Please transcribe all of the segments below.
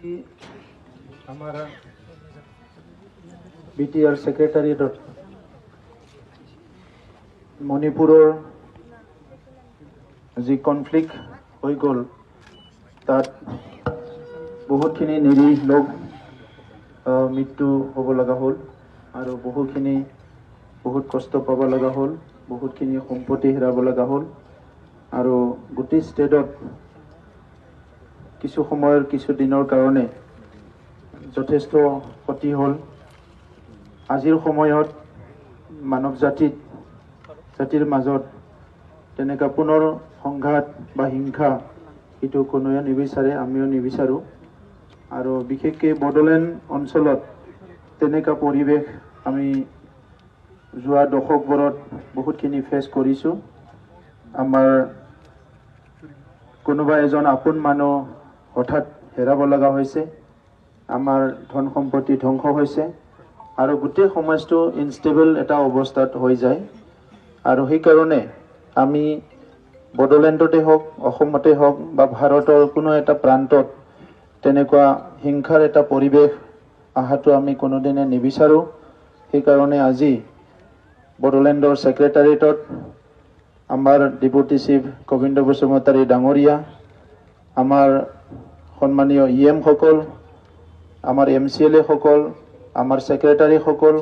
हमारा BTR secretariat मणिपुरर जी conflict हो गल तक बहुतखिनि निरीह लोग मृत्यु हब लगा हल और बहुत कष्ट पाब लगा हल बहुतखिनि सम्पत्ति हेराब लगा हल और गोटे स्टेटत किछु समयर किछु दिनर कारणे যথেষ্ট ক্ষতি হল। আজিৰ সময়ত মানৱ জাতিৰ মাজত তেনেকা পুনৰ সংঘাত বা হিংসা এটো কোনোৱে নিবিচাৰে, আমিও নিবিচাৰো। আৰু বিশেষকৈ বড়োলেণ্ড অঞ্চলত তেনেকা পৰিৱেশ আমি যোৱা দশকবোৰত বহুতখিনি ফেচ কৰিছো। আমাৰ কোনোবা এজন আপোন মানুহ হঠাৎ হেৰাব লগা হৈছে, আমাৰ ধন সম্পত্তি ধ্বংস হৈছে আৰু গোটেই সমাজটো ইনষ্টেবল এটা অৱস্থাত হৈ যায়। আৰু সেই কাৰণে আমি বড়োলেণ্ডতে হওক, অসমতে হওক বা ভাৰতৰ কোনো এটা প্ৰান্তত তেনেকুৱা হিংসাৰ এটা পৰিৱেশ আহাটো আমি কোনোদিনে নিবিচাৰো। সেই কাৰণে আজি বড়োলেণ্ডৰ সেক্ৰেটাৰিয়েটত আমাৰ ডেপুটি চিফ গোবিন্দ বসুমতাৰী ডাঙৰীয়া, আমাৰ সন্মানীয় EM সকল, আমাৰ MCLA সকল, আমাৰ সেক্ৰেটাৰী সকল,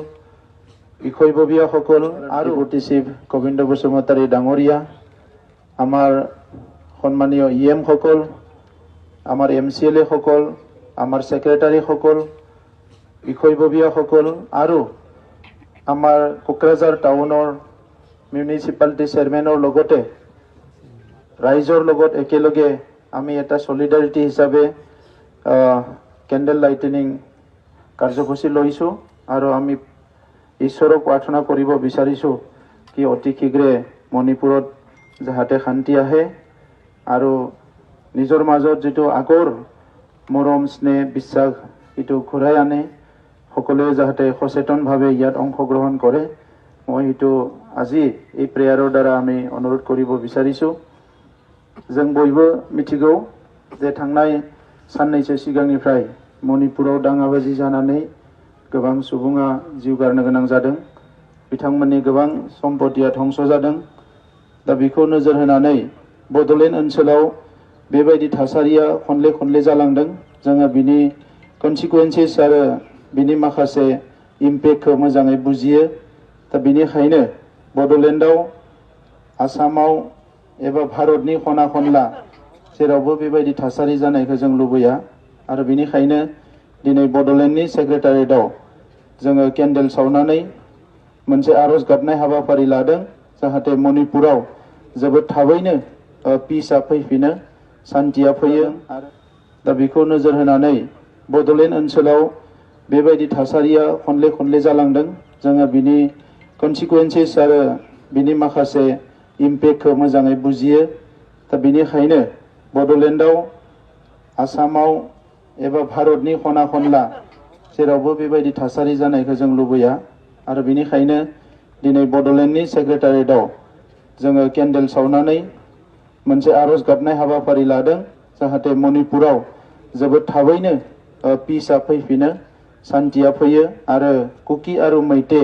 বিষয়ববীয়া সকল আৰু ডেপুটি চিফ গোবিন্দ বসুমতাৰী ডাঙৰীয়া, আমাৰ সন্মানীয় EM সকল, আমাৰ MCLA সকল, আমাৰ সেক্ৰেটাৰী সকল, বিষয়ববীয়া সকল আৰু আমাৰ কোকৰাঝাৰ টাউনৰ মিউনিচিপালিটি চেয়াৰমেনৰ লগতে ৰাইজৰ লগত একেলগে আমি এটা সলিডাৰিটি হিচাপে কেন্ডেল লাইটেনিং কাৰ্যসূচী লৈছো আৰু আমি ঈশ্বৰক প্ৰাৰ্থনা কৰিব বিচাৰিছো কি অতি শীঘ্ৰে মণিপুৰত যাতে শান্তি আহে আৰু নিজৰ মাজত যেটো আগৰ মৰম স্নেহ বিশ্বাস এটো ঘূৰাই আনে, সকলোৱে যাতে সচেতনভাৱে ইয়াত অংশগ্ৰহণ কৰে। মই এটো আজি এই প্ৰেয়াৰৰ দ্বাৰা আমি অনুৰোধ কৰিব বিচাৰিছো। जों बयबो मिथिगौ जे थांनाय साननैसो सिगांनिफ्राय मणिपुराव दाङाबाजि जानानै गोबां सुबुङा जिउ गारनो गोनां जादों, बिथांमोननि गोबां सम्पत्तिया ध्वंस जादों। दा बेखौ नोजोर होनानै बड'लेण्ड ओनसोलाव बेबायदि थासारिया खनले जालांदों। जोङो बिनि कनसिकुवेन्सेस आरो बिनि माखासे इम्पेक्टखौ मोजाङै बुजियो। दा बेनिखायनो बड'लेण्डआव, आसामाव एबा भारतनि खना खनला जेरावबो बेबायदि थासारि जानायखौ जों लुबैया आरो बेनिखायनो दिनै बड'लेण्डनि सेक्रेटारिएटआव जोङो केन्डेल सावनानै मोनसे आरज गाबनाय हाबाफारि लादों जाहाथे मणिपुराव जोबोद थाबैनो पिसआ फैफिनो, शान्तिया फैयो। दा बेखौ नोजोर होनानै बड'लेण्ड ओनसोलाव बेबायदि थासारिया खनले जालांदों। जोङो बिनि कनसिकुवेन्सेस आरो बिनि माखासे इम्पेक्टखौ मोजाङै बुजियो। दा बेनिखायनो बड'लेण्डआव, आसामाव एबा भारतनि खना खनला जेरावबो बेबायदि थासारि जानायखौ जों लुबैया आरो बेनिखायनो दिनै बड'लेण्डनि सेक्रेटारिएटआव जोङो केन्डेल सावनानै मोनसे आरज गाबनाय हाबाफारि लादों जाहाथे मणिपुराव जोबोद थाबैनो पिसआ फैफिनो, शान्तिया फैयो आरो कुकी आरो मैते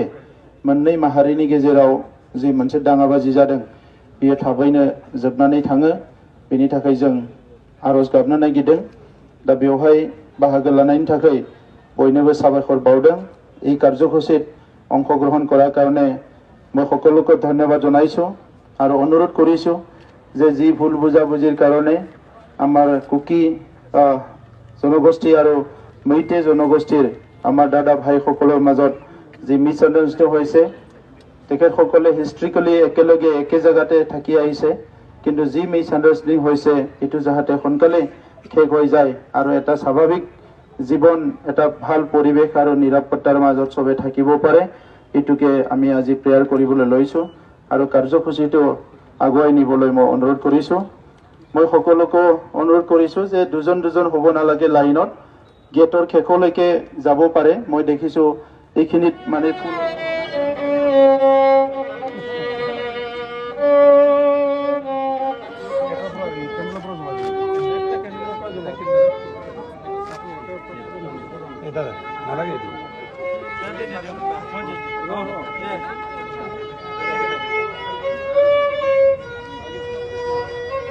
मोननै माहारिनि गेजेराव जि मोनसे दाङाबाजि जादों बियो थाबैनो जोबनानै थाङो। बेनि थाखाय जों आरज गाबनो नागिरदों। दा बेवहाय बाहागो लानायनि थाखाय बयनोबो साबायखर बावदों। এই কাৰ্যসূচীত অংশগ্ৰহণ কৰাৰ কাৰণে মই সকলোকে ধন্যবাদ জনাইছো আৰু অনুৰোধ কৰিছো যে যি ভুল বুজাবুজিৰ কাৰণে আমাৰ কুকি জনগোষ্ঠী আৰু মেইতে জনগোষ্ঠীৰ আমাৰ দাদা ভাইসকলৰ মাজত যি মিছআণ্ডাৰষ্টেণ্ডিং হৈছে, তেখেতসকলে হিষ্ট্ৰিকেলি একেলগে একে জায়গাতে থাকি আহিছে, কিন্তু যি মিছআণ্ডাৰষ্টেণ্ডিং হৈছে এটো যাতে সোনকালে শেষ হৈ যায় আৰু এটা স্বাভাৱিক জীৱন, এটা ভাল পৰিৱেশ আৰু নিৰাপত্তাৰ মাজত সবে থাকিব পাৰে, এটোকে আমি আজি প্ৰেয়াৰ কৰিবলৈ লৈছো আৰু কাৰ্যসূচীটো আগুৱাই নিবলৈ মই অনুৰোধ কৰিছো। মই সকলোকে অনুৰোধ কৰিছো যে দুজন হ'ব নালাগে, লাইনত গেটৰ শেষলৈকে যাব পাৰে। মই দেখিছো এইখিনিত মানে দাদা নালাগে এটি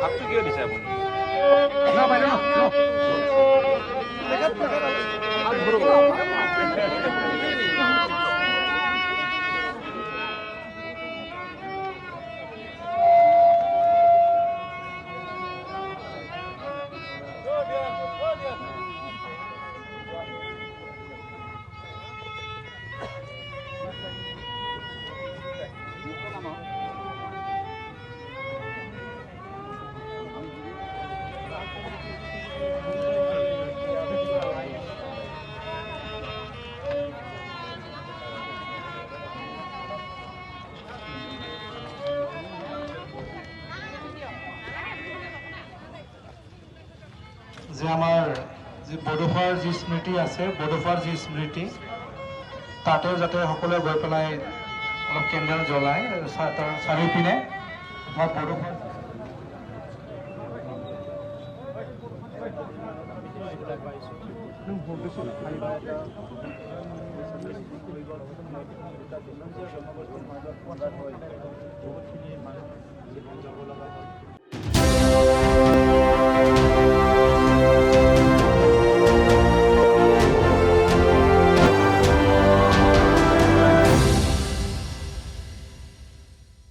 আপনি কিয় দিছে আপুনি না বাইদেউ যে আমাৰ যি বড়োফাৰ যি স্মৃতি আছে বড়োফাৰ যি স্মৃতি তাতেও যাতে সকলোৱে গৈ পেলাই অলপ কেণ্ডেল জ্বলায় চাৰিওপিনে আমাৰ বড়োফাৰ